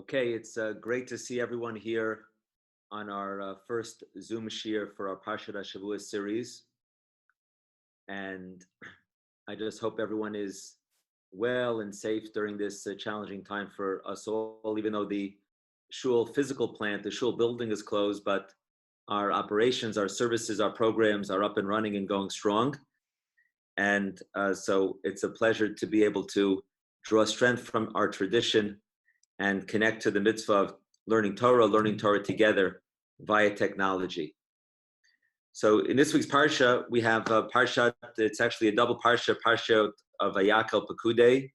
Okay, it's great to see everyone here on our first Zoom Shir for our Parshat Hashavua series. And I just hope everyone is well and safe during this challenging time for us all, even though the shul physical plant, the shul building is closed, but our operations, our services, our programs are up and running and going strong. And so it's a pleasure to be able to draw strength from our tradition and connect to the mitzvah of learning Torah together via technology. So in this week's Parsha, we have Parshat, it's actually a double Parsha of Vayakel Pekudei,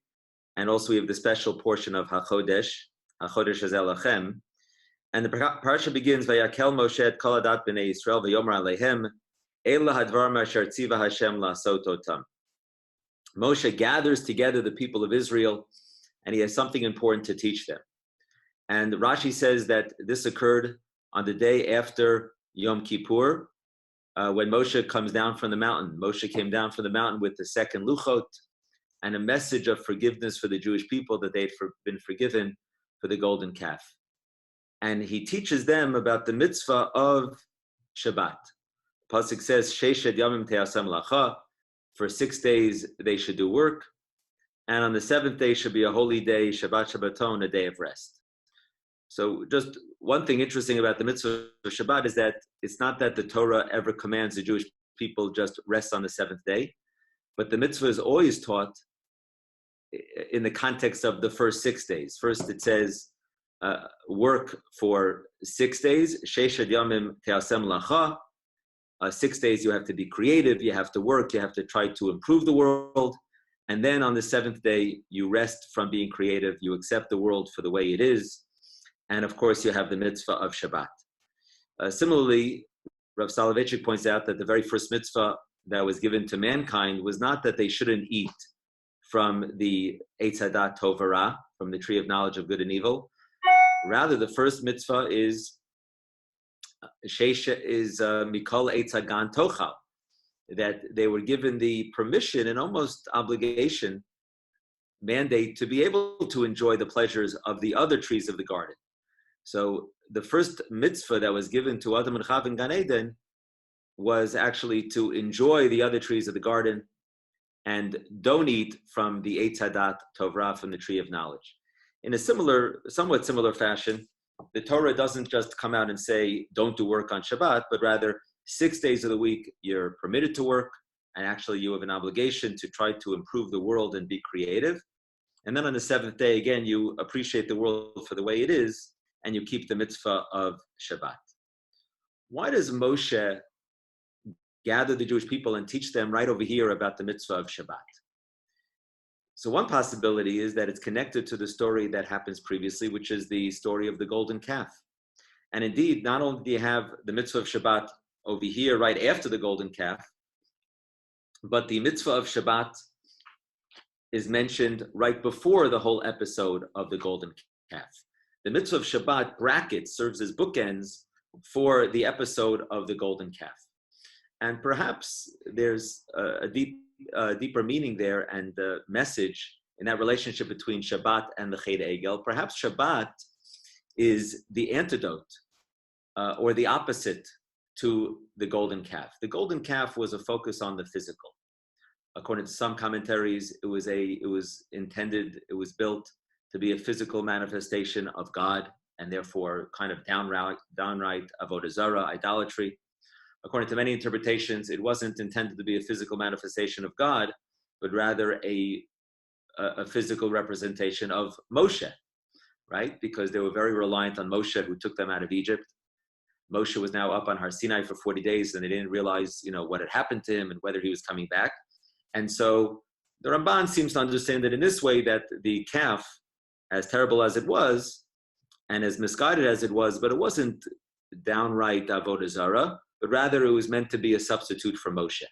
and also we have the special portion of HaChodesh Hazel Lachem. And the Parsha begins, Vayakel Moshe et kol adat b'nei Yisrael v'yomer alehem, Ela hadvar asher tziva Hashem la'asot otam. Moshe gathers together the people of Israel, and he has something important to teach them. And Rashi says that this occurred on the day after Yom Kippur, when Moshe comes down from the mountain. Moshe came down from the mountain with the second Luchot and a message of forgiveness for the Jewish people that they'd been forgiven for the golden calf. And he teaches them about the mitzvah of Shabbat. Pasuk says, Sheshet Yamim Te'asam Lacha, for 6 days they should do work, and on the seventh day should be a holy day, Shabbat Shabbaton, a day of rest. So just one thing interesting about the mitzvah of Shabbat is that it's not that the Torah ever commands the Jewish people just rest on the seventh day, but the mitzvah is always taught in the context of the first 6 days. First it says, work for 6 days, Sheshet Yamim Te'asem Lacha. 6 days you have to be creative, you have to work, you have to try to improve the world. And then on the seventh day, you rest from being creative, you accept the world for the way it is. And of course, you have the mitzvah of Shabbat. Similarly, Rav Soloveitchik points out that the very first mitzvah that was given to mankind was not that they shouldn't eat from the Eitz Hadat Tov Hara, from the tree of knowledge of good and evil. Rather, the first mitzvah is Mikol Eitz Hagan Tochal, that they were given the permission and almost obligation, mandate, to be able to enjoy the pleasures of the other trees of the garden. So the first mitzvah that was given to Adam and Chava in Gan Eden was actually to enjoy the other trees of the garden and don't eat from the Eitz Hadat Tov Hara, from the tree of knowledge. In a somewhat similar fashion, the Torah doesn't just come out and say, don't do work on Shabbat, but rather 6 days of the week, you're permitted to work, and actually you have an obligation to try to improve the world and be creative. And then on the seventh day, again, you appreciate the world for the way it is, and you keep the mitzvah of Shabbat. Why does Moshe gather the Jewish people and teach them right over here about the mitzvah of Shabbat? So one possibility is that it's connected to the story that happens previously, which is the story of the golden calf. And indeed, not only do you have the mitzvah of Shabbat over here right after the golden calf, but the mitzvah of Shabbat is mentioned right before the whole episode of the golden calf. The mitzvah of Shabbat brackets serves as bookends for the episode of the golden calf. And perhaps there's a deeper meaning there and the message in that relationship between Shabbat and the Chet Egel. Perhaps Shabbat is the antidote or the opposite to the golden calf. The golden calf was a focus on the physical. According to some commentaries, it was built to be a physical manifestation of God, and therefore kind of downright avodah zarah, idolatry. According to many interpretations, it wasn't intended to be a physical manifestation of God, but rather a physical representation of Moshe, right? Because they were very reliant on Moshe, who took them out of Egypt. Moshe was now up on Har Sinai for 40 days, and they didn't realize, what had happened to him and whether he was coming back. And so the Ramban seems to understand that in this way, that the calf, as terrible as it was, and as misguided as it was, but it wasn't downright avodah zarah, but rather it was meant to be a substitute for Moshe.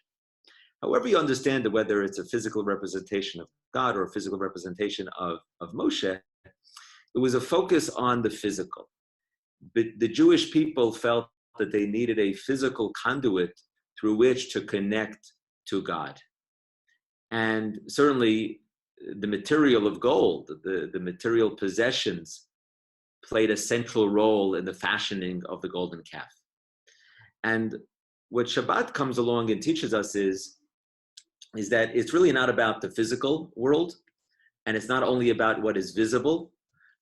However you understand it, whether it's a physical representation of God or a physical representation of Moshe, it was a focus on the physical. But the Jewish people felt that they needed a physical conduit through which to connect to God. And certainly the material of gold, the material possessions played a central role in the fashioning of the golden calf. And what Shabbat comes along and teaches us is that it's really not about the physical world, and it's not only about what is visible,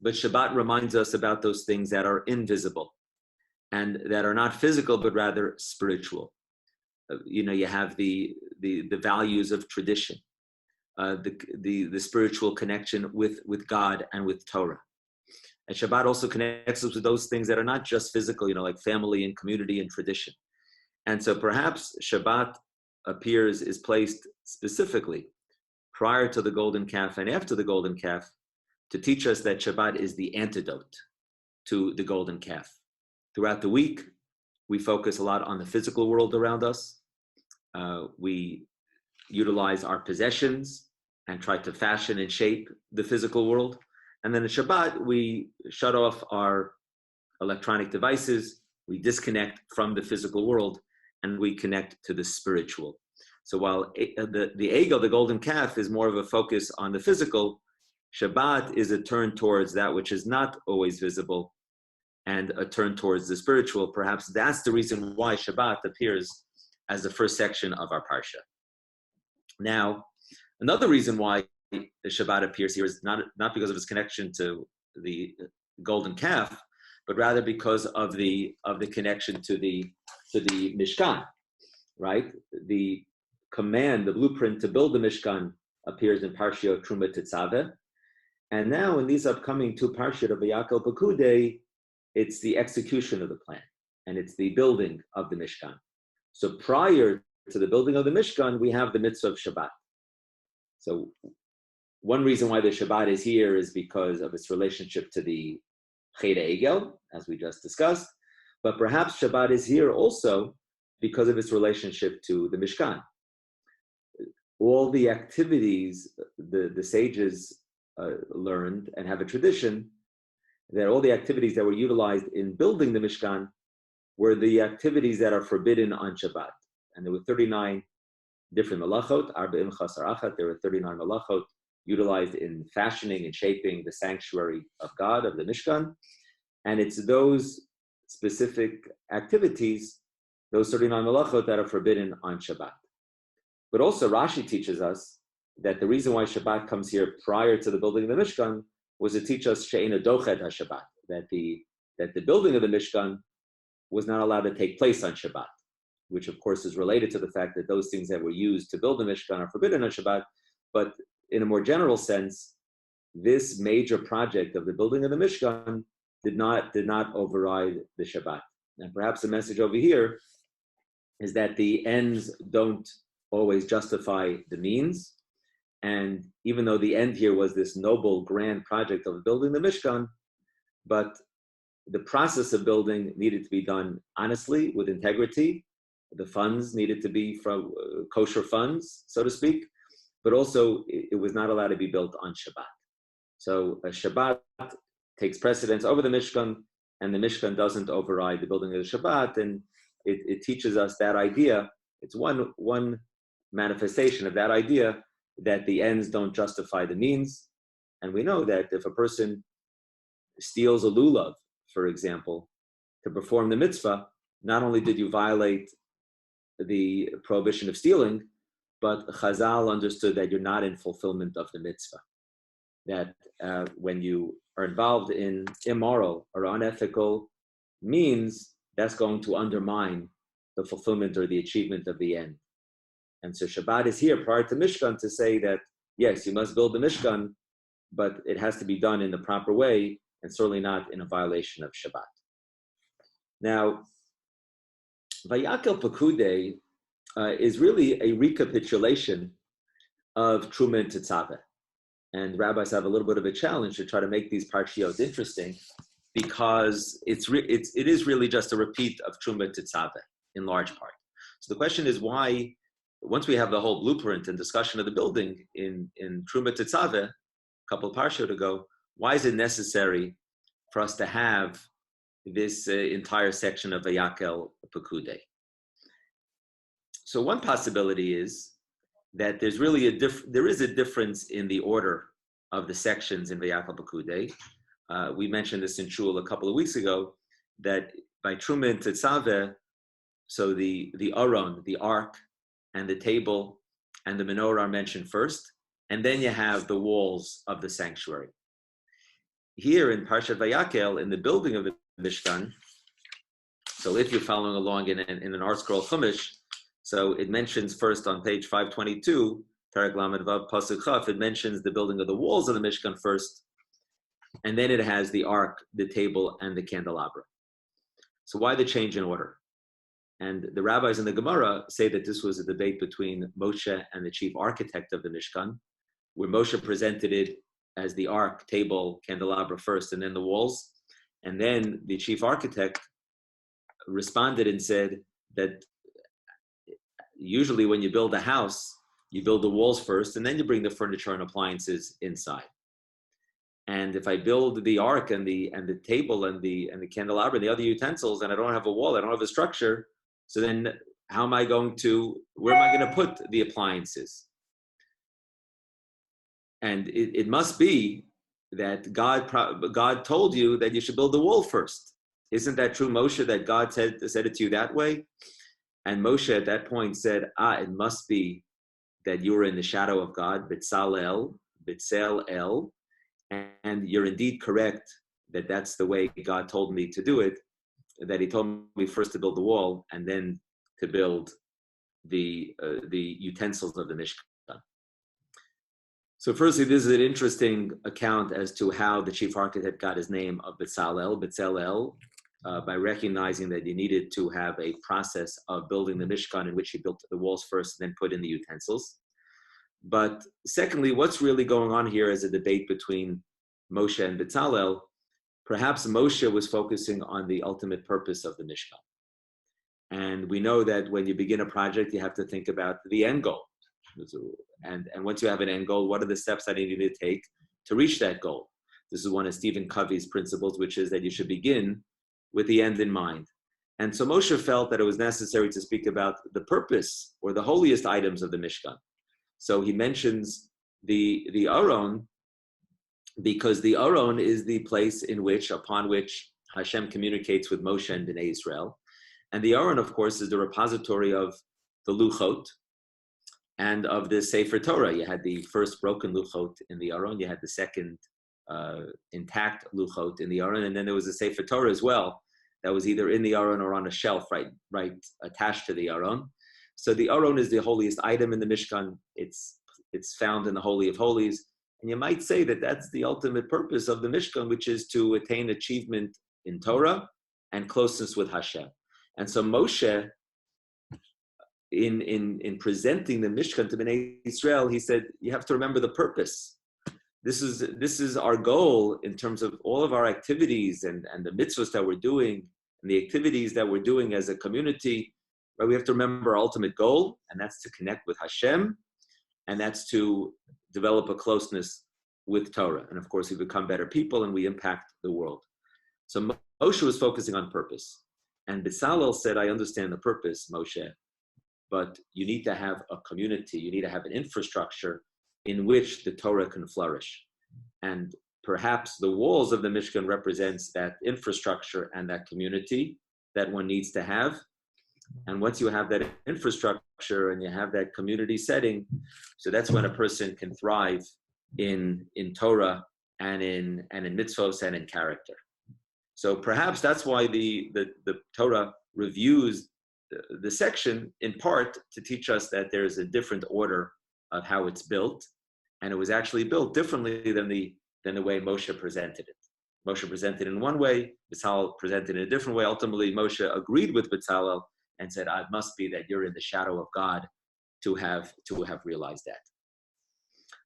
but Shabbat reminds us about those things that are invisible and that are not physical, but rather spiritual. You have the values of tradition, the spiritual connection with God and with Torah. And Shabbat also connects us with those things that are not just physical, like family and community and tradition. And so perhaps Shabbat is placed specifically prior to the golden calf and after the golden calf to teach us that Shabbat is the antidote to the golden calf. Throughout the week, we focus a lot on the physical world around us. We utilize our possessions and try to fashion and shape the physical world. And then in Shabbat, we shut off our electronic devices, we disconnect from the physical world, and we connect to the spiritual. So while the egel, the golden calf, is more of a focus on the physical, Shabbat is a turn towards that which is not always visible and a turn towards the spiritual. Perhaps that's the reason why Shabbat appears as the first section of our Parsha. Now, another reason why the Shabbat appears here is not because of its connection to the golden calf, but rather because of the connection to the Mishkan, right? The command, the blueprint to build the Mishkan appears in Parshat Truma Tetzaveh. And now in these upcoming two Parshat of Vayakel Pekudei, it's the execution of the plan, and it's the building of the Mishkan. So prior to the building of the Mishkan, we have the mitzvah of Shabbat. So one reason why the Shabbat is here is because of its relationship to the Cheder Egel, as we just discussed, but perhaps Shabbat is here also because of its relationship to the Mishkan. All the activities the sages learned and have a tradition that all the activities that were utilized in building the Mishkan were the activities that are forbidden on Shabbat. And there were 39 different malachot, arba'im chasar achat, there were 39 malachot utilized in fashioning and shaping the sanctuary of God, of the Mishkan. And it's those specific activities, those 39 malachot, that are forbidden on Shabbat. But also Rashi teaches us that the reason why Shabbat comes here prior to the building of the Mishkan was to teach us she'eina dochet haShabbat, that the building of the Mishkan was not allowed to take place on Shabbat, which of course is related to the fact that those things that were used to build the Mishkan are forbidden on Shabbat. But in a more general sense, this major project of the building of the Mishkan did not override the Shabbat. And perhaps the message over here is that the ends don't always justify the means. And even though the end here was this noble, grand project of building the Mishkan, but the process of building needed to be done honestly, with integrity. The funds needed to be from kosher funds, so to speak, but also it was not allowed to be built on Shabbat. So a Shabbat takes precedence over the Mishkan, and the Mishkan doesn't override the building of the Shabbat, and it teaches us that idea. It's one manifestation of that idea, that the ends don't justify the means. And we know that if a person steals a lulav, for example, to perform the mitzvah, not only did you violate the prohibition of stealing, but Chazal understood that you're not in fulfillment of the mitzvah. That when you are involved in immoral or unethical means, that's going to undermine the fulfillment or the achievement of the end. And so Shabbat is here prior to Mishkan to say that, yes, you must build the Mishkan, but it has to be done in the proper way, and certainly not in a violation of Shabbat. Now, Vayakel Pekudei is really a recapitulation of Truma and Tetzaveh. And rabbis have a little bit of a challenge to try to make these parshiot interesting, because it is really just a repeat of Truma and Tetzaveh in large part. So the question is why, once we have the whole blueprint and discussion of the building in Truma Tetzaveh, a couple of parshiot ago, why is it necessary for us to have this entire section of Vayakel Pekudei? So one possibility is that there's really there is a difference in the order of the sections in Vayakel Pekudei. we mentioned this in Shul a couple of weeks ago, that by Truma and Tetzaveh, so the Aron, the ark, and the table, and the menorah are mentioned first, and then you have the walls of the sanctuary. Here in Parshat Vayakel, in the building of the Mishkan, so if you're following along in an Art Scroll Chumash, so it mentions first on page 522, Perek Lamed Vav Pasuk Chaf, it mentions the building of the walls of the Mishkan first, and then it has the ark, the table, and the candelabra. So why the change in order? And the rabbis in the Gemara say that this was a debate between Moshe and the chief architect of the Mishkan, where Moshe presented it as the ark, table, candelabra first, and then the walls. And then the chief architect responded and said that usually when you build a house, you build the walls first, and then you bring the furniture and appliances inside. And if I build the ark and the table and the candelabra and the other utensils, and I don't have a wall, I don't have a structure, so then where am I going to put the appliances? And it must be that God told you that you should build the wall first. Isn't that true, Moshe, that God said it to you that way? And Moshe at that point said, it must be that you were in the shadow of God, B'Tsalel, and you're indeed correct that that's the way God told me to do it, that he told me first to build the wall and then to build the utensils of the Mishkan. So firstly, this is an interesting account as to how the chief architect got his name of B'Tsalel, by recognizing that you needed to have a process of building the Mishkan in which he built the walls first and then put in the utensils. But secondly, what's really going on here is a debate between Moshe and B'Tsalel. Perhaps Moshe was focusing on the ultimate purpose of the Mishkan. And we know that when you begin a project, you have to think about the end goal. And once you have an end goal, what are the steps that you need to take to reach that goal? This is one of Stephen Covey's principles, which is that you should begin with the end in mind. And so Moshe felt that it was necessary to speak about the purpose or the holiest items of the Mishkan. So he mentions the Aron, because the Aron is the place upon which Hashem communicates with Moshe and Bnei Israel. And the Aron, of course, is the repository of the Luchot and of the Sefer Torah. You had the first broken Luchot in the Aron, you had the second intact Luchot in the Aron, and then there was a Sefer Torah as well that was either in the Aron or on a shelf right attached to the Aron. So the Aron is the holiest item in the Mishkan. It's found in the Holy of Holies. And you might say that that's the ultimate purpose of the Mishkan, which is to attain achievement in Torah and closeness with Hashem. And so Moshe, in presenting the Mishkan to Bnei Israel, he said, you have to remember the purpose. This is our goal in terms of all of our activities and the mitzvahs that we're doing and the activities that we're doing as a community. Right? We have to remember our ultimate goal, and that's to connect with Hashem, and that's to develop a closeness with Torah. And of course, we become better people and we impact the world. So Moshe was focusing on purpose. And B'Tsalel said, I understand the purpose, Moshe, but you need to have a community, you need to have an infrastructure in which the Torah can flourish. And perhaps the walls of the Mishkan represents that infrastructure and that community that one needs to have. And once you have that infrastructure and you have that community setting, so that's when a person can thrive in Torah and in mitzvos and in character. So perhaps that's why the Torah reviews the section in part to teach us that there's a different order of how it's built, and it was actually built differently than the way Moshe presented it. Moshe presented in one way, B'Tsalel presented in a different way. Ultimately, Moshe agreed with B'Tsalel and said, it must be that you're in the shadow of God to have realized that.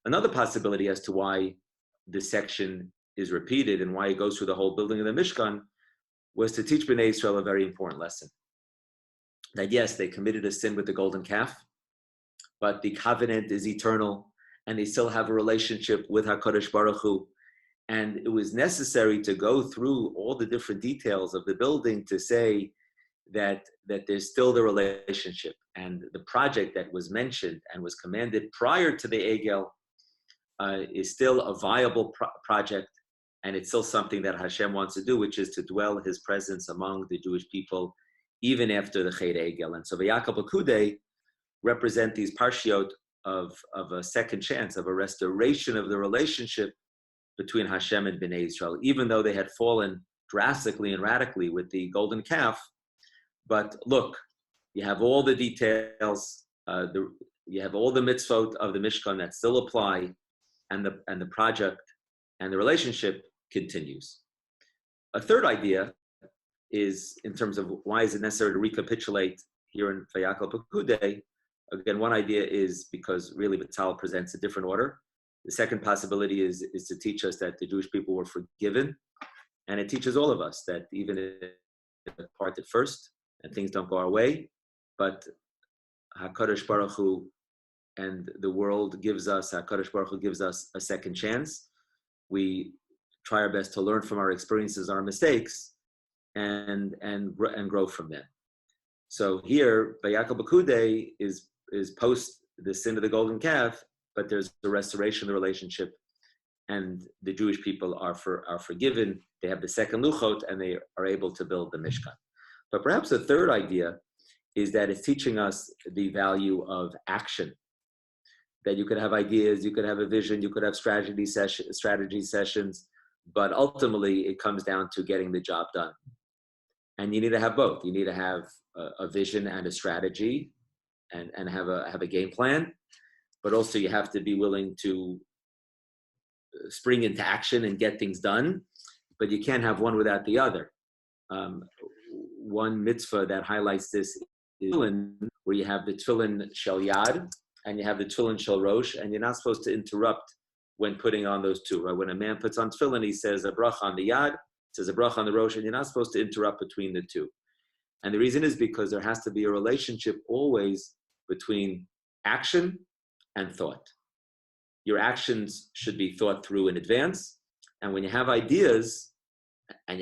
Another possibility as to why this section is repeated and why it goes through the whole building of the Mishkan was to teach Bnei Israel a very important lesson. That yes, they committed a sin with the golden calf, but the covenant is eternal and they still have a relationship with HaKadosh Baruch Hu. And it was necessary to go through all the different details of the building to say that there's still the relationship, and the project that was mentioned and was commanded prior to the Egel is still a viable project, and it's still something that Hashem wants to do, which is to dwell His presence among the Jewish people, even after the Chet Egel. And so Vayakal Pekudei represent these parshiot of a second chance, of a restoration of the relationship between Hashem and Bnei Israel, even though they had fallen drastically and radically with the golden calf. But look, you have all the details, you have all the mitzvot of the Mishkan that still apply, and the project and the relationship continues. A third idea is, in terms of why is it necessary to recapitulate here in Vayakal Pekudei. Again, one idea is because really B'Tzal presents a different order. The second possibility is to teach us that the Jewish people were forgiven, and it teaches all of us that even if we part at first and things don't go our way, but HaKadosh Baruch Hu and the world gives us, HaKadosh Baruch Hu gives us a second chance. We try our best to learn from our experiences, our mistakes, and grow from them. So here, Vayakal Pekudei is post the sin of the golden calf, but there's a restoration of the relationship, and the Jewish people are forgiven. They have the second luchot, and they are able to build the Mishkan. But perhaps the third idea is that it's teaching us the value of action. That you could have ideas, you could have a vision, you could have strategy sessions, but ultimately it comes down to getting the job done. And you need to have both. You need to have a vision and a strategy, and have a game plan, but also you have to be willing to spring into action and get things done. But you can't have one without the other. One mitzvah that highlights this is tefillin, where you have the tefillin shel yad and you have the tefillin shel rosh, and you're not supposed to interrupt when putting on those two. Right? When a man puts on tefillin, he says a bracha on the yad, says a bracha on the rosh, and you're not supposed to interrupt between the two. And the reason is because there has to be a relationship always between action and thought. Your actions should be thought through in advance, and when you have ideas and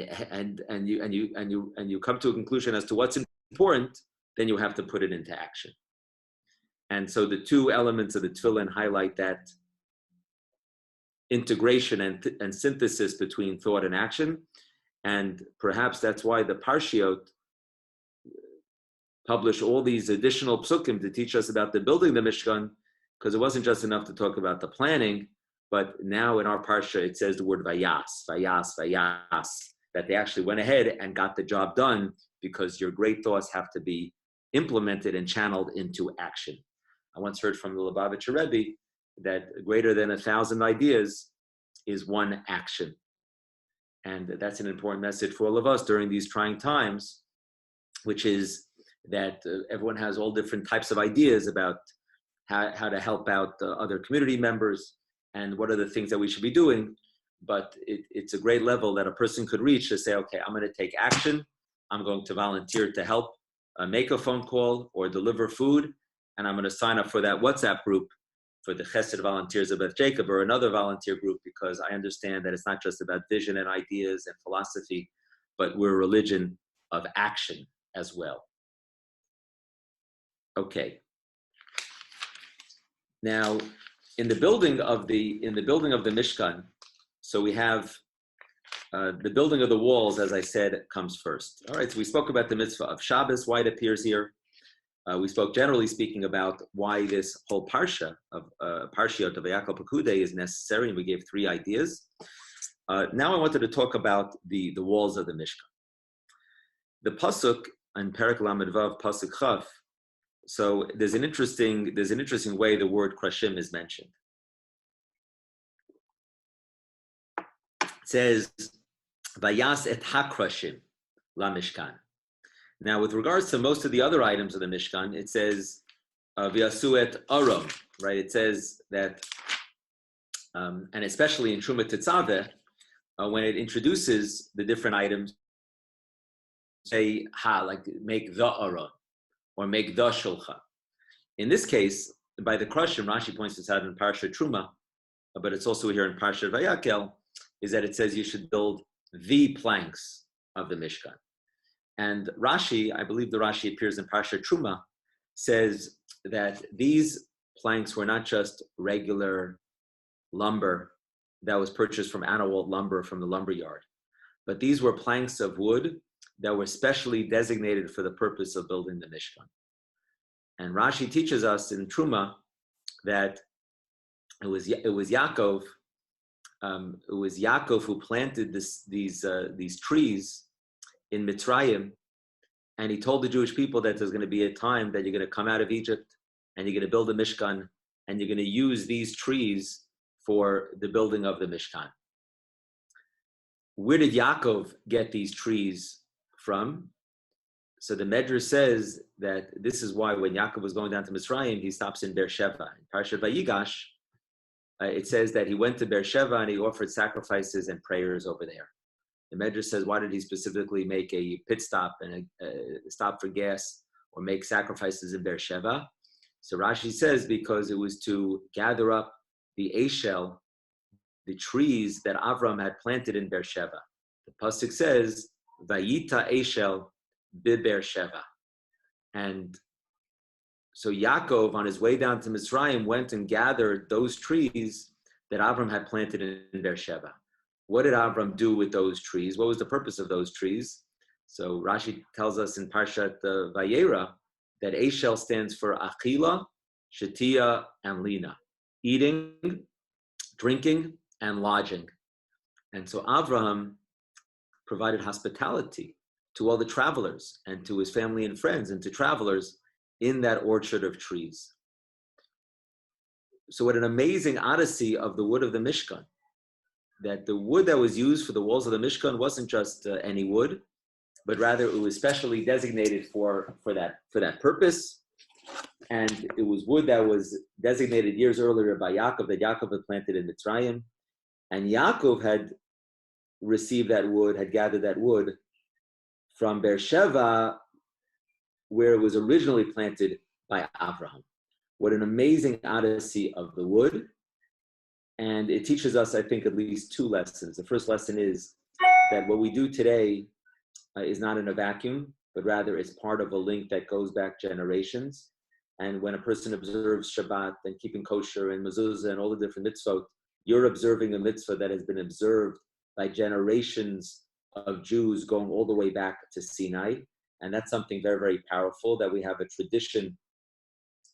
you come to a conclusion as to what's important, then you have to put it into action. And so the two elements of the tefillin highlight that integration and synthesis between thought and action, and perhaps that's why the Parshiot publish all these additional psukim to teach us about the building the Mishkan, because it wasn't just enough to talk about the planning, but now in our Parsha it says the word vayas, that they actually went ahead and got the job done, because your great thoughts have to be implemented and channeled into action. I once heard from the Lubavitcher Rebbe that greater than 1,000 ideas is one action. And that's an important message for all of us during these trying times, which is that everyone has all different types of ideas about how to help out other community members and what are the things that we should be doing. But it's a great level that a person could reach to say, okay, I'm going to take action. I'm going to volunteer to help make a phone call or deliver food. And I'm going to sign up for that WhatsApp group for the Chesed Volunteers of Beth Jacob, or another volunteer group, because I understand that it's not just about vision and ideas and philosophy, but we're a religion of action as well. Okay. Now, in the building of the Mishkan, so we have the building of the walls, as I said, comes first. All right, so we spoke about the mitzvah of Shabbos, why it appears here. We spoke, generally speaking, about why this whole parsha of Parshiot of Vayakal Pekudei is necessary, and we gave 3 ideas. Now I wanted to talk about the walls of the Mishkan. The pasuk in Perek Lamed Vav, pasuk Chaf. So there's an interesting way the word krashim is mentioned. It says, "Vayas et hakrashim la Mishkan." Now, with regards to most of the other items of the Mishkan, it says "V'yasu et aron." Right? It says that, and especially in Truma Tetzaveh, when it introduces the different items, say like make the aron or make the shulchan. In this case, by the krashim, Rashi points this out in Parshat Truma, but it's also here in Parshat Vayakel, is that it says you should build the planks of the Mishkan. And Rashi, I believe the Rashi appears in Parshat Truma, says that these planks were not just regular lumber that was purchased from Anawalt lumber from the lumber yard. But these were planks of wood that were specially designated for the purpose of building the Mishkan. And Rashi teaches us in Truma that it was Yaakov. It was Yaakov who planted these trees in Mitzrayim, and he told the Jewish people that there's going to be a time that you're going to come out of Egypt and you're going to build a Mishkan, and you're going to use these trees for the building of the Mishkan. Where did Yaakov get these trees from? So the Medrash says that this is why when Yaakov was going down to Mitzrayim, he stops in Beersheba. In Parshat Vayigash, it says that he went to Beersheba and he offered sacrifices and prayers over there. The Medrash says, why did he specifically make a pit stop and a stop for gas or make sacrifices in Beersheba? So Rashi says because it was to gather up the Eshel, the trees that Avram had planted in Beersheba. The pasuk says, "Vayita Eshel biBeersheba," and so Yaakov, on his way down to Mitzrayim, went and gathered those trees that Avram had planted in Beersheba. What did Avram do with those trees? What was the purpose of those trees? So Rashi tells us in Parshat Vayera that Eshel stands for Achila, Shatia, and Lina, eating, drinking, and lodging. And so Avraham provided hospitality to all the travelers and to his family and friends and to travelers in that orchard of trees. So what an amazing odyssey of the wood of the Mishkan, that the wood that was used for the walls of the Mishkan wasn't just any wood, but rather it was specially designated for that purpose. And it was wood that was designated years earlier by Yaakov, that Yaakov had planted in Mitzrayim. And Yaakov had received that wood, had gathered that wood from Beersheba, where it was originally planted by Abraham. What an amazing odyssey of the wood. And it teaches us, I think, at least two lessons. The first lesson is that what we do today is not in a vacuum, but rather is part of a link that goes back generations. And when a person observes Shabbat and keeping kosher and mezuzah and all the different mitzvot, you're observing a mitzvah that has been observed by generations of Jews going all the way back to Sinai. And that's something very, very powerful, that we have a tradition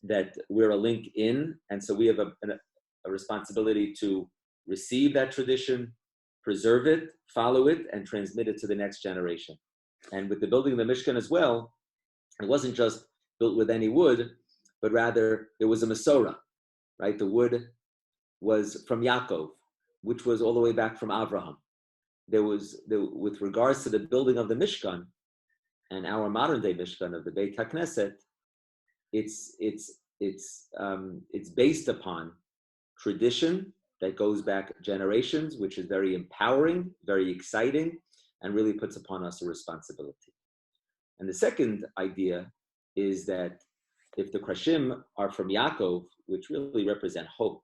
that we're a link in. And so we have a responsibility to receive that tradition, preserve it, follow it, and transmit it to the next generation. And with the building of the Mishkan as well, it wasn't just built with any wood, but rather there was a Masorah, right? The wood was from Yaakov, which was all the way back from Avraham. With regards to the building of the Mishkan and our modern day Mishkan of the Beit HaKnesset, it's based upon tradition that goes back generations, which is very empowering, very exciting, and really puts upon us a responsibility. And the second idea is that if the Krashim are from Yaakov, which really represent hope,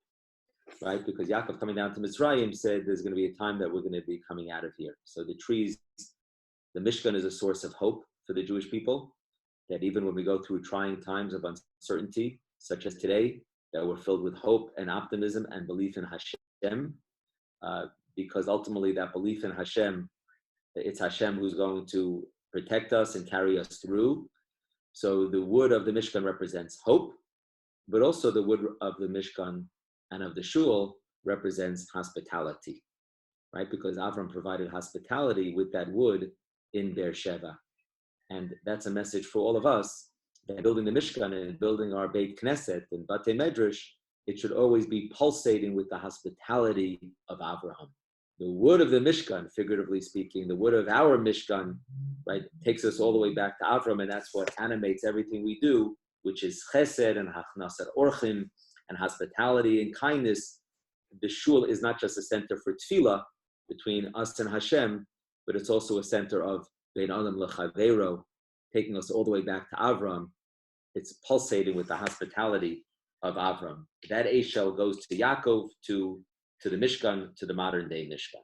right? Because Yaakov coming down to Mitzrayim said there's going to be a time that we're going to be coming out of here. So the trees, the Mishkan is a source of hope for the Jewish people, that even when we go through trying times of uncertainty, such as today, that we're filled with hope and optimism and belief in Hashem, because ultimately that belief in Hashem, it's Hashem who's going to protect us and carry us through. So the wood of the Mishkan represents hope, but also the wood of the Mishkan and of the Shul represents hospitality, right? Because Avram provided hospitality with that wood in Beersheba. And that's a message for all of us, that building the Mishkan and building our Beit Knesset and Batei Medrash, it should always be pulsating with the hospitality of Avraham. The wood of the Mishkan, figuratively speaking, the wood of our Mishkan, right, takes us all the way back to Avram, and that's what animates everything we do, which is chesed and hachnasat orchim and hospitality and kindness. The shul is not just a center for tefillah between us and Hashem, but it's also a center of bein adam lechavero, taking us all the way back to Avram. It's pulsating with the hospitality of Avram. That Eshel goes to Yaakov, to the Mishkan, to the modern day Mishkan.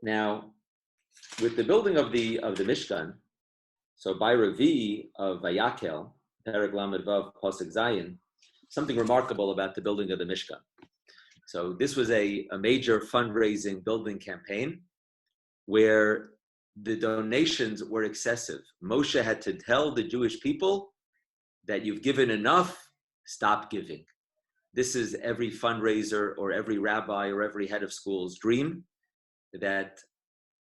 Now, with the building of the Mishkan, so by Revi of Vayakel, Perek Lamed Vav Pasuk Zayin, something remarkable about the building of the Mishkan. So this was a major fundraising building campaign where the donations were excessive. Moshe had to tell the Jewish people that you've given enough, stop giving. This is every fundraiser or every rabbi or every head of school's dream, that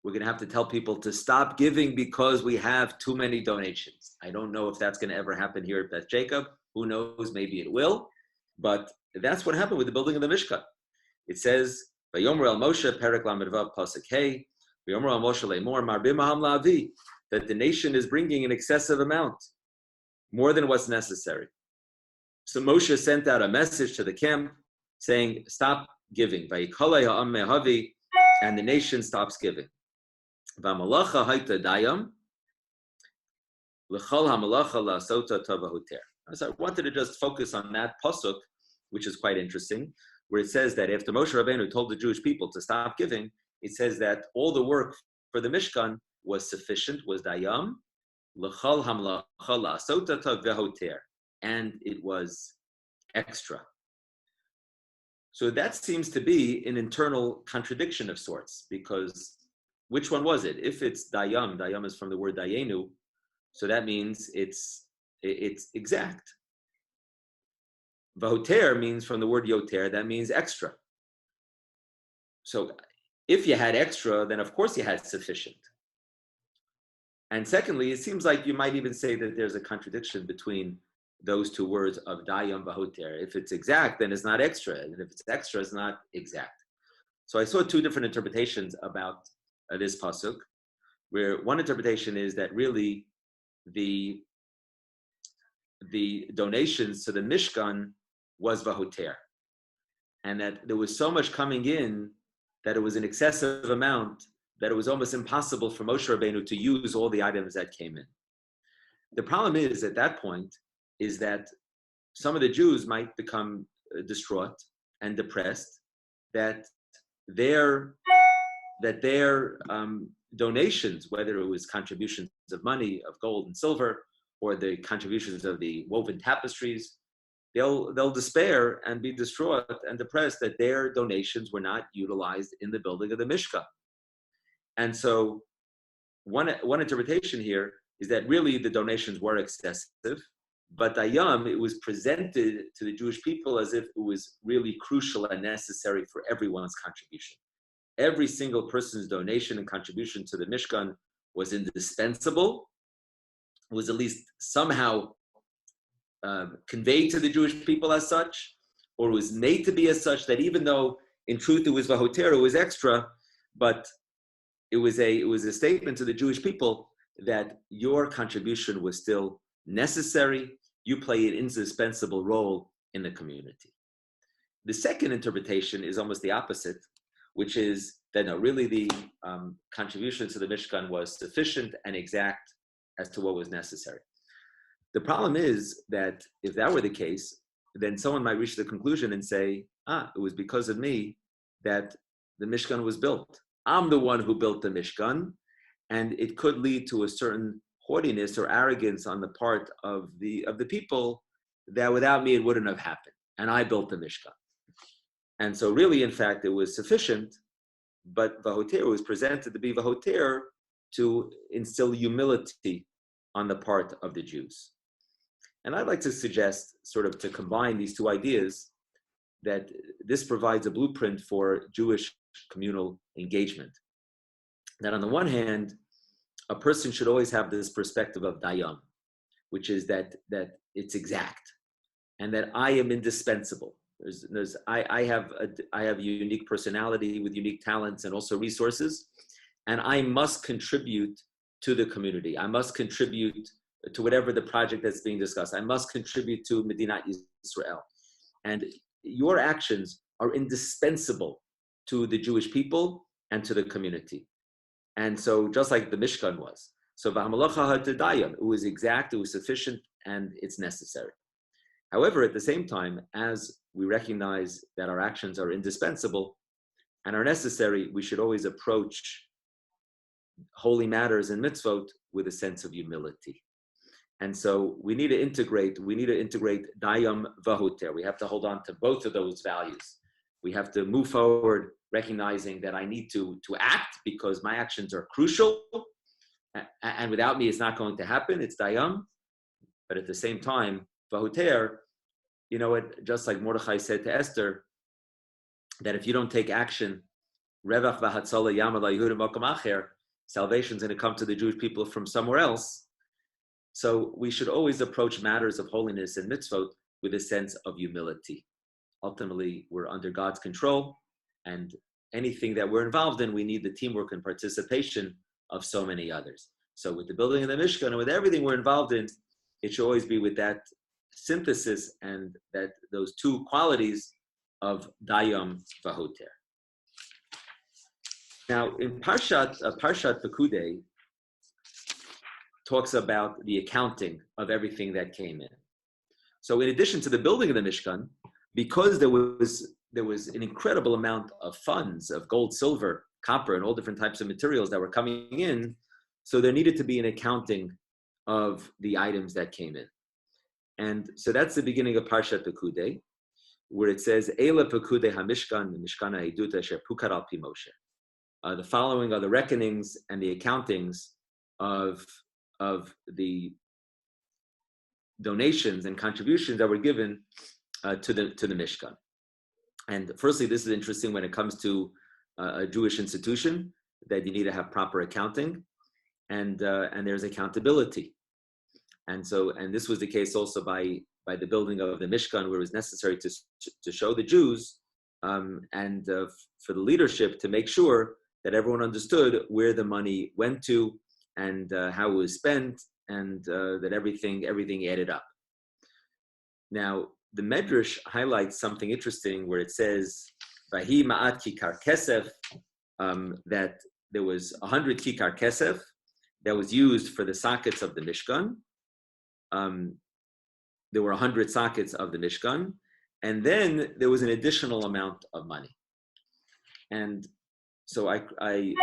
we're going to have to tell people to stop giving because we have too many donations. I don't know if that's going to ever happen here at Beth Jacob. Who knows? Maybe it will. But that's what happened with the building of the Mishkan. It says, "Vayomer el Moshe perek lamed vav pasuk hey, Vayomer el Moshe le'mor marbim ha'am la'avi," that the nation is bringing an excessive amount, more than what's necessary. So Moshe sent out a message to the camp saying, "Stop giving." Vayikolei ha'am mehavi, and the nation stops giving. V'hamalacha hayta dayam l'chol hamalacha la'asota tavahuter. So I wanted to just focus on that pasuk, which is quite interesting, where it says that after Moshe Rabbeinu told the Jewish people to stop giving, it says that all the work for the Mishkan was sufficient, was dayam, l'chol hamalacha la'asota tavahuter, and it was extra. So that seems to be an internal contradiction of sorts, because which one was it? If it's dayam, dayam is from the word dayenu, so that means it's exact. Vahoter means from the word yoter, that means extra. So if you had extra, then of course you had sufficient. And secondly, it seems like you might even say that there's a contradiction between those two words of dayam vahoter. If it's exact, then it's not extra, and if it's extra, it's not exact. So I saw two different interpretations about this pasuk, where one interpretation is that really the donations to the Mishkan was vahoter, and that there was so much coming in that it was an excessive amount that it was almost impossible for Moshe Rabbeinu to use all the items that came in. The problem is, at that point, is that some of the Jews might become distraught and depressed that their donations, whether it was contributions of money, of gold and silver, or the contributions of the woven tapestries, they'll despair and be distraught and depressed that their donations were not utilized in the building of the Mishkan. And so one interpretation here is that really the donations were excessive, but dayam, it was presented to the Jewish people as if it was really crucial and necessary for everyone's contribution. Every single person's donation and contribution to the Mishkan was indispensable, was at least somehow conveyed to the Jewish people as such, or was made to be as such, that even though in truth it was vahoter, it was extra, but it was a statement to the Jewish people that your contribution was still necessary. You play an indispensable role in the community. The second interpretation is almost the opposite, which is that no, really the contribution to the Mishkan was sufficient and exact as to what was necessary. The problem is that if that were the case, then someone might reach the conclusion and say, it was because of me that the Mishkan was built. I'm the one who built the Mishkan, and it could lead to a certain haughtiness or arrogance on the part of the people that without me it wouldn't have happened, and I built the Mishkan. And so really, in fact, it was sufficient, but vahoter was presented to be vahoter to instill humility on the part of the Jews. And I'd like to suggest, sort of to combine these two ideas, that this provides a blueprint for Jewish communal engagement. That on the one hand, a person should always have this perspective of dayam, which is that it's exact, and that I am indispensable. I have a unique personality with unique talents and also resources, and I must contribute to the community. I must contribute to whatever the project that's being discussed. I must contribute to Medinat Yisrael. And your actions are indispensable to the Jewish people and to the community. And so just like the Mishkan was. So v'hamalacha hatadayam, it was exact, it was sufficient, and it's necessary. However, at the same time, as we recognize that our actions are indispensable and are necessary, we should always approach holy matters and mitzvot with a sense of humility. And so we need to integrate dayam vahoter. We have to hold on to both of those values. We have to move forward, recognizing that I need to act because my actions are crucial, and without me, it's not going to happen. It's dayam. But at the same time, vahoter, you know what? Just like Mordechai said to Esther, that if you don't take action, revach v'hatzola yamala yehudim makom acher, salvation is going to come to the Jewish people from somewhere else. So we should always approach matters of holiness and mitzvot with a sense of humility. Ultimately, we're under God's control, and anything that we're involved in, we need the teamwork and participation of so many others. So with the building of the Mishkan and with everything we're involved in, it should always be with that synthesis and that those two qualities of dayam vahoter. Now, in Parshat Pekudei talks about the accounting of everything that came in. So in addition to the building of the Mishkan, because there was an incredible amount of funds, of gold, silver, copper, and all different types of materials that were coming in, so there needed to be an accounting of the items that came in. And so that's the beginning of Parshat Pekudei, where it says, Eila Pekudei HaMishkan, Mishkan HaEdut Asher Pukad Al Pi Moshe. The following are the reckonings and the accountings of the donations and contributions that were given to the Mishkan. And firstly, this is interesting when it comes to a Jewish institution, that you need to have proper accounting, and there's accountability. And this was the case also by the building of the Mishkan, where it was necessary to show the Jews and for the leadership to make sure that everyone understood where the money went to and how it was spent, and that everything added up. Now, the Medrash highlights something interesting where it says, "Vahi ma'at kikar kesef," that there was 100 kikar kesef that was used for the sockets of the Mishkan. There were 100 sockets of the Mishkan, and then there was an additional amount of money. And so I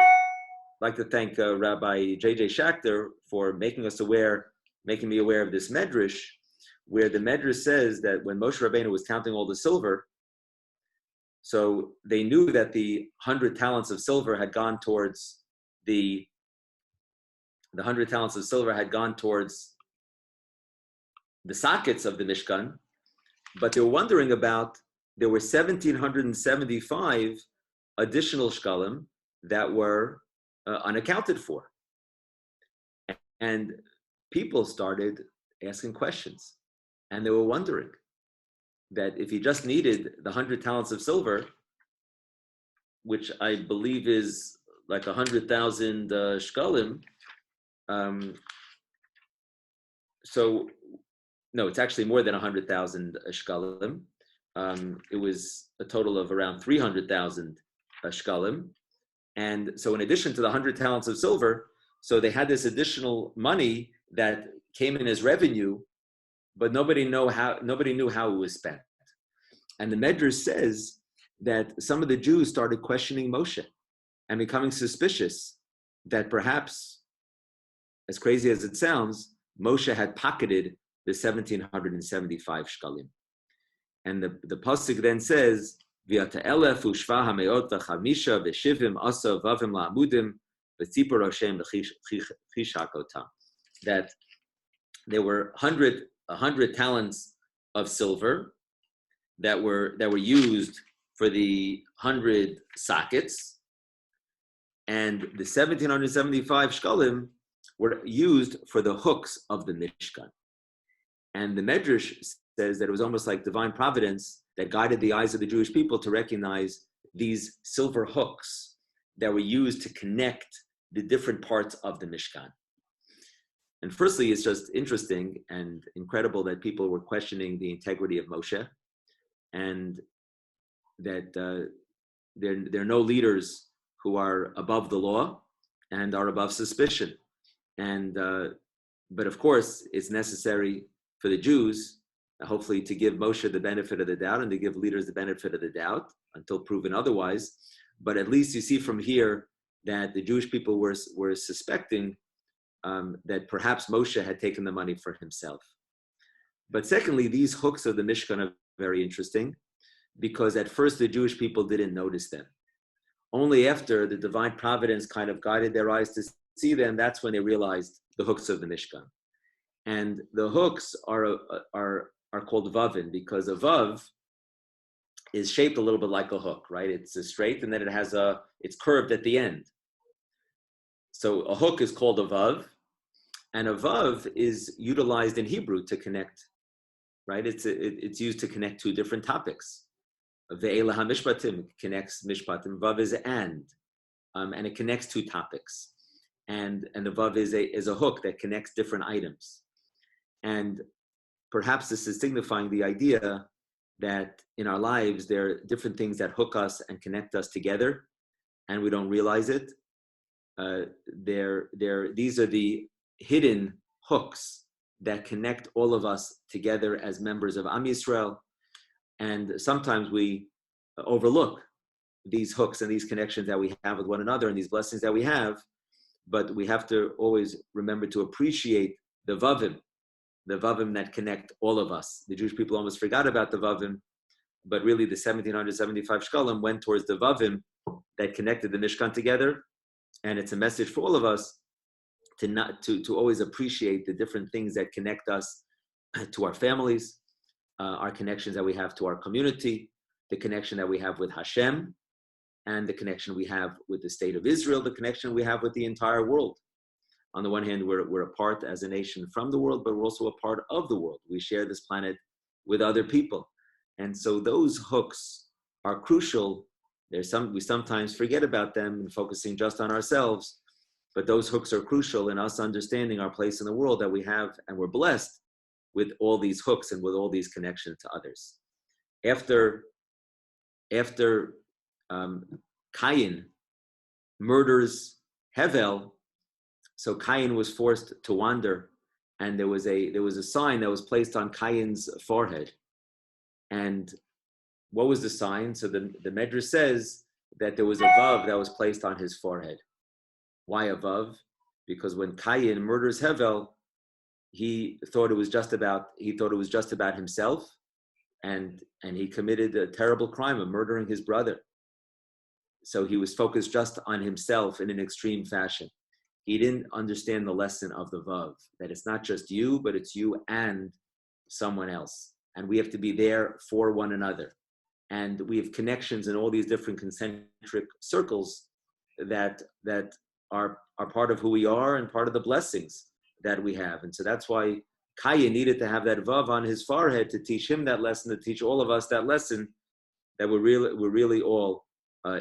like to thank Rabbi J.J. Schachter for making me aware of this Medrash, where the Medrash says that when Moshe Rabbeinu was counting all the silver, so they knew that the 100 talents of silver had gone towards the 100 talents of silver had gone towards the sockets of the Mishkan, but they were wondering about, there were 1,775 additional shkalim that were unaccounted for. And people started asking questions, and they were wondering that if he just needed the 100 talents of silver, which I believe is like 100,000 shkalim, so no, it's actually more than 100,000 shkalim. It was a total of around 300,000 shkalim. And so in addition to the 100 talents of silver, so they had this additional money that came in as revenue, but nobody knew how it was spent. And the Medrash says that some of the Jews started questioning Moshe and becoming suspicious that perhaps, as crazy as it sounds, Moshe had pocketed the 1,775 shkalim. And the pasuk then says, "V'yata elef u'shva hameot v'chamisha v'shivim asa v'avim la'amudim v'tzipor Hashem v'chishakotam." That there were 100 talents of silver that were used for the 100 sockets, and the 1,775 shkalim were used for the hooks of the Mishkan. And the Medrash says that it was almost like divine providence that guided the eyes of the Jewish people to recognize these silver hooks that were used to connect the different parts of the Mishkan. And firstly, it's just interesting and incredible that people were questioning the integrity of Moshe, and that there are no leaders who are above the law and are above suspicion. And but of course, it's necessary for the Jews, hopefully, to give Moshe the benefit of the doubt and to give leaders the benefit of the doubt until proven otherwise. But at least you see from here that the Jewish people were suspecting that perhaps Moshe had taken the money for himself. But secondly, these hooks of the Mishkan are very interesting, because at first the Jewish people didn't notice them. Only after the divine providence kind of guided their eyes to see them, that's when they realized the hooks of the Mishkan. And the hooks are called vavin, because a vav is shaped a little bit like a hook, right? It's a straight, and then it's curved at the end. So a hook is called a vav, and a vav is utilized in Hebrew to connect, right? It's used to connect two different topics. Ve'ela ha-mishpatim connects mishpatim. Vav is and it connects two topics. And the vav is a hook that connects different items. And perhaps this is signifying the idea that in our lives there are different things that hook us and connect us together, and we don't realize it. These are the hidden hooks that connect all of us together as members of Am Yisrael. And sometimes we overlook these hooks and these connections that we have with one another and these blessings that we have, but we have to always remember to appreciate the vavim that connect all of us. The Jewish people almost forgot about the vavim, but really the 1,775 shkalim went towards the vavim that connected the Mishkan together. And it's a message for all of us to always appreciate the different things that connect us to our families, our connections that we have to our community, the connection that we have with Hashem, and the connection we have with the state of Israel, the connection we have with the entire world. On the one hand, we're a part as a nation from the world, but we're also a part of the world. We share this planet with other people. And so those hooks are crucial. We sometimes forget about them and focusing just on ourselves, but those hooks are crucial in us understanding our place in the world, that we have, and we're blessed with all these hooks and with all these connections to others. After Cain murders Hevel, so Cain was forced to wander, and there was a sign that was placed on Cain's forehead. And what was the sign? So the Medrash says that there was a vav that was placed on his forehead. Why a vav? Because when Cain murders Hevel, he thought it was just about himself, and he committed a terrible crime of murdering his brother. So he was focused just on himself in an extreme fashion. He didn't understand the lesson of the vav, that it's not just you, but it's you and someone else. And we have to be there for one another. And we have connections in all these different concentric circles that are part of who we are and part of the blessings that we have. And so that's why Cain needed to have that vav on his forehead to teach him that lesson, to teach all of us that lesson, that we're really all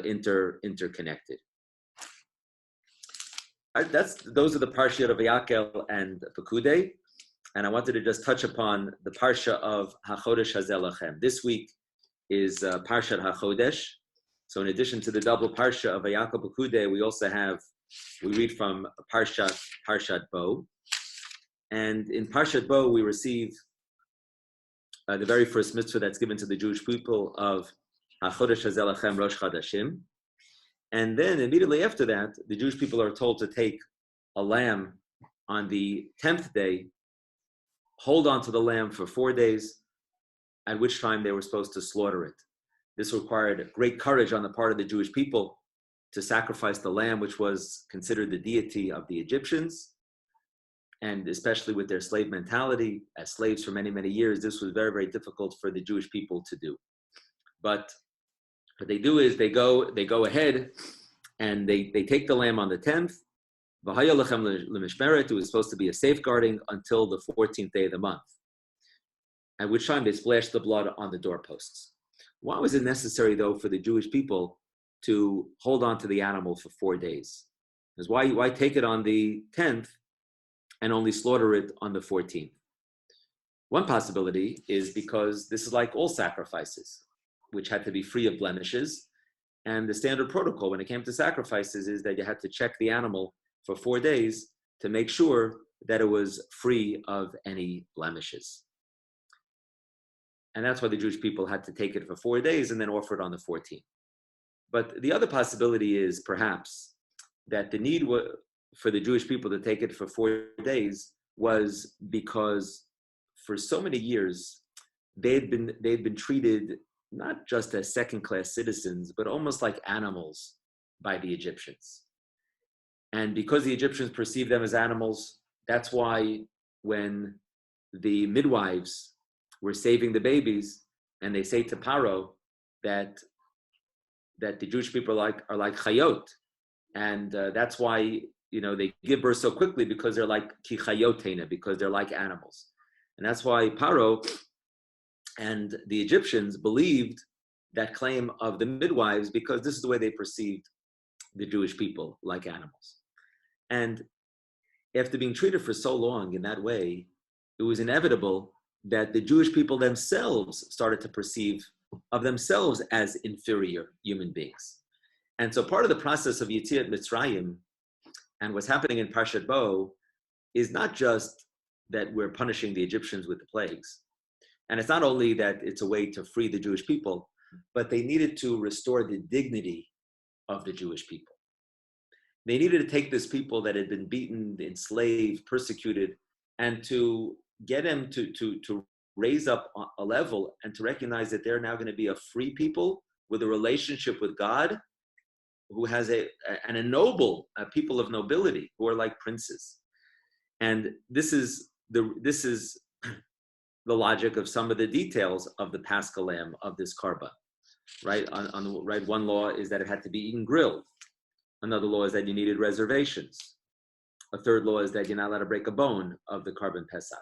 interconnected. Those are the Parshat of Yakel and Pekudei, and I wanted to just touch upon the Parsha of HaChodesh Hazeh Lachem. This week is Parshat HaChodesh. So in addition to the double Parsha of Yakel Pekudei, we read from Parshat Bo. And in Parshat Bo, we receive the very first mitzvah that's given to the Jewish people of HaChodesh Hazeh Lachem Rosh Chadashim. And then immediately after that, the Jewish people are told to take a lamb on the 10th day, hold on to the lamb for 4 days, at which time they were supposed to slaughter it. This required great courage on the part of the Jewish people to sacrifice the lamb, which was considered the deity of the Egyptians. And especially with their slave mentality, as slaves for many, many years, this was very, very difficult for the Jewish people to do. But what they do is they go ahead and they take the lamb on the 10th. It was supposed to be a safeguarding until the 14th day of the month, at which time they splashed the blood on the doorposts. Why was it necessary, though, for the Jewish people to hold on to the animal for 4 days? Because why take it on the 10th and only slaughter it on the 14th? One possibility is because this is like all sacrifices, which had to be free of blemishes. And the standard protocol when it came to sacrifices is that you had to check the animal for 4 days to make sure that it was free of any blemishes. And that's why the Jewish people had to take it for 4 days and then offer it on the 14th. But the other possibility is perhaps that the need for the Jewish people to take it for 4 days was because for so many years they'd been treated not just as second-class citizens, but almost like animals by the Egyptians. And because the Egyptians perceived them as animals, that's why when the midwives were saving the babies, and they say to Paro that the Jewish people are like chayot, and that's why they give birth so quickly, because they're like ki chayotena, because they're like animals, and that's why Paro and the Egyptians believed that claim of the midwives, because this is the way they perceived the Jewish people, like animals. And after being treated for so long in that way, it was inevitable that the Jewish people themselves started to perceive of themselves as inferior human beings. And so part of the process of Yetziat Mitzrayim and what's happening in Parshat Bo is not just that we're punishing the Egyptians with the plagues. And it's not only that it's a way to free the Jewish people, but they needed to restore the dignity of the Jewish people. They needed to take this people that had been beaten, enslaved, persecuted, and to get them to raise up a level and to recognize that they're now going to be a free people with a relationship with God, who has a noble people of nobility, who are like princes. And this is the logic of some of the details of the Paschal lamb of this karban, right? Right, one law is that it had to be eaten grilled. Another law is that you needed reservations. A third law is that you're not allowed to break a bone of the karban Pesach.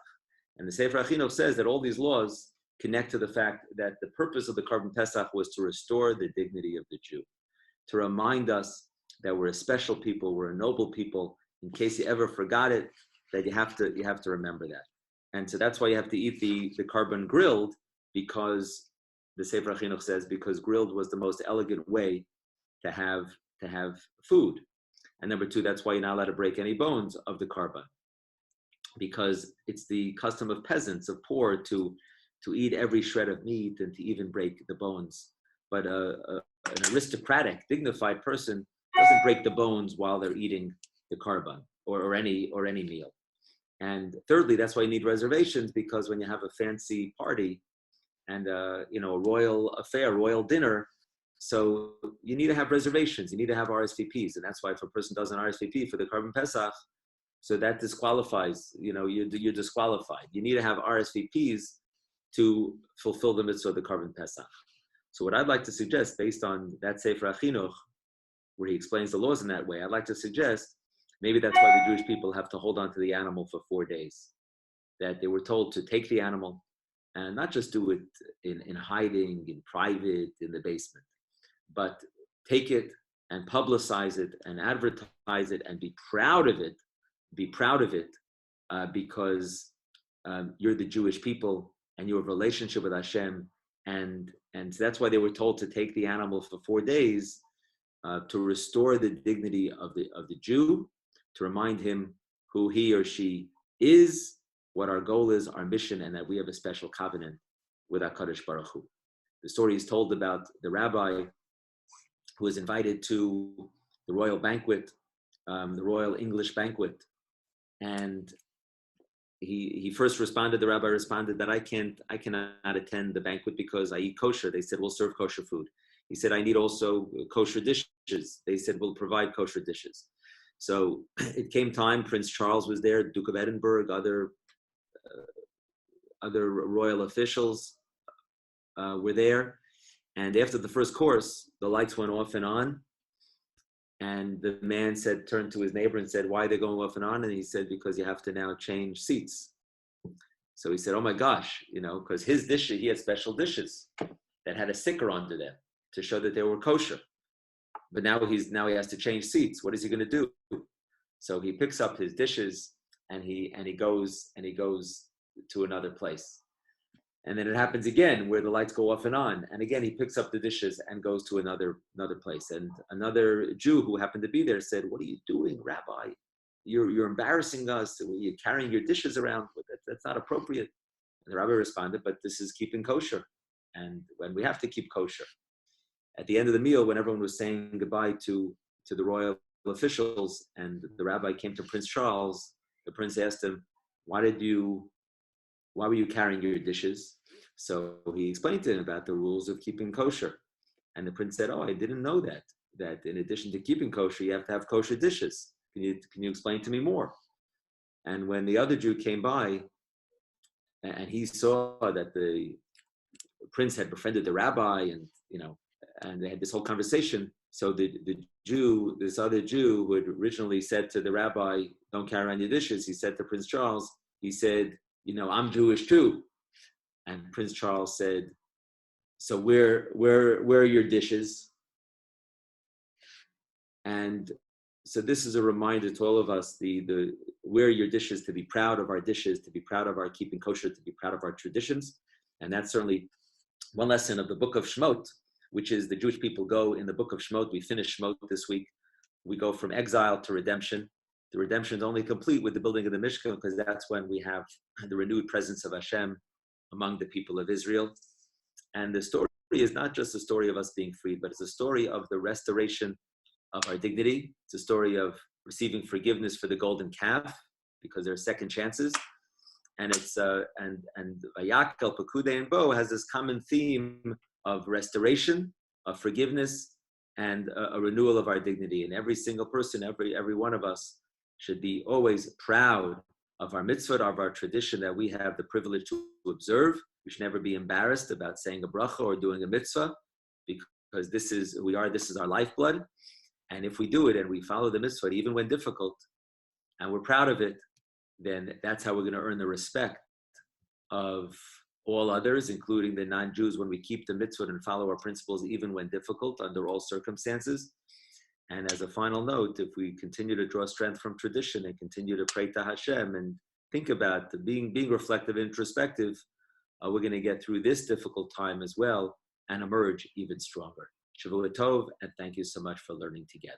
And the Sefer HaChinuch says that all these laws connect to the fact that the purpose of the karban Pesach was to restore the dignity of the Jew, to remind us that we're a special people, we're a noble people. In case you ever forgot it, that you have to remember that. And so that's why you have to eat the karban grilled, because the Sefer HaChinuch says, because grilled was the most elegant way to have food. And number two, that's why you're not allowed to break any bones of the karban, because it's the custom of peasants, of poor, to eat every shred of meat and to even break the bones. But an aristocratic, dignified person doesn't break the bones while they're eating the karban or any meal. And thirdly, that's why you need reservations, because when you have a fancy party and a royal affair, royal dinner, so you need to have reservations. You need to have RSVPs, and that's why if a person does an RSVP for the karban Pesach, so that disqualifies. You're disqualified. You need to have RSVPs to fulfill the mitzvah of the karban Pesach. So what I'd like to suggest, based on that Sefer HaChinuch, where he explains the laws in that way, I'd like to suggest maybe that's why the Jewish people have to hold on to the animal for 4 days. That they were told to take the animal and not just do it in hiding, in private, in the basement, but take it and publicize it and advertise it and be proud of it. Be proud of it because you're the Jewish people and you have a relationship with Hashem. And so that's why they were told to take the animal for 4 days to restore the dignity of the Jew, to remind him who he or she is, what our goal is, our mission, and that we have a special covenant with HaKadosh Baruch Hu. The story is told about the rabbi who was invited to the royal banquet, the royal English banquet, and he first responded. The rabbi responded that I cannot attend the banquet because I eat kosher. They said, we'll serve kosher food. He said, I need also kosher dishes. They said, we'll provide kosher dishes. So it came time. Prince Charles was there, Duke of Edinburgh, other royal officials were there. And after the first course, the lights went off and on. And the man turned to his neighbor and said, why are they going off and on? And he said, because you have to now change seats. So he said, oh my gosh, because his dishes, he had special dishes that had a sticker under them to show that they were kosher. But now he has to change seats. What is he going to do? So he picks up his dishes and he goes to another place. And then it happens again where the lights go off and on. And again, he picks up the dishes and goes to another place. And another Jew who happened to be there said, what are you doing, Rabbi? You're embarrassing us. You're carrying your dishes around. That's not appropriate. And the rabbi responded, but this is keeping kosher. And when we have to keep kosher. At the end of the meal, when everyone was saying goodbye to the royal officials and the rabbi came to Prince Charles, the prince asked him, why were you carrying your dishes? So he explained to him about the rules of keeping kosher. And the prince said, "Oh, I didn't know that in addition to keeping kosher, you have to have kosher dishes. Can you explain to me more?" And when the other Jew came by and he saw that the prince had befriended the rabbi and they had this whole conversation. So this other Jew who had originally said to the rabbi, "Don't carry around your dishes," he said to Prince Charles, he said, "I'm Jewish too." And Prince Charles said, "So where are your dishes?" And so this is a reminder to all of us, the where are your dishes, to be proud of our dishes, to be proud of our keeping kosher, to be proud of our traditions. And that's certainly one lesson of the book of Shemot, which is the Jewish people go in the book of Shemot. We finished Shemot this week. We go from exile to redemption. The redemption is only complete with the building of the Mishkan, because that's when we have the renewed presence of Hashem among the people of Israel. And the story is not just a story of us being freed, but it's a story of the restoration of our dignity. It's a story of receiving forgiveness for the golden calf, because there are second chances. And it's and Vayakel, Pekude, and Bo has this common theme of restoration, of forgiveness, and a renewal of our dignity. And every single person, every one of us, should be always proud of our mitzvah, of our tradition that we have the privilege to observe. We should never be embarrassed about saying a bracha or doing a mitzvah, because this is our lifeblood. And if we do it and we follow the mitzvah, even when difficult, and we're proud of it, then that's how we're going to earn the respect of all others, including the non-Jews, when we keep the mitzvah and follow our principles, even when difficult, under all circumstances. And as a final note, if we continue to draw strength from tradition and continue to pray to Hashem and think about being reflective and introspective, we're going to get through this difficult time as well and emerge even stronger. Shavua Tov, and thank you so much for learning together.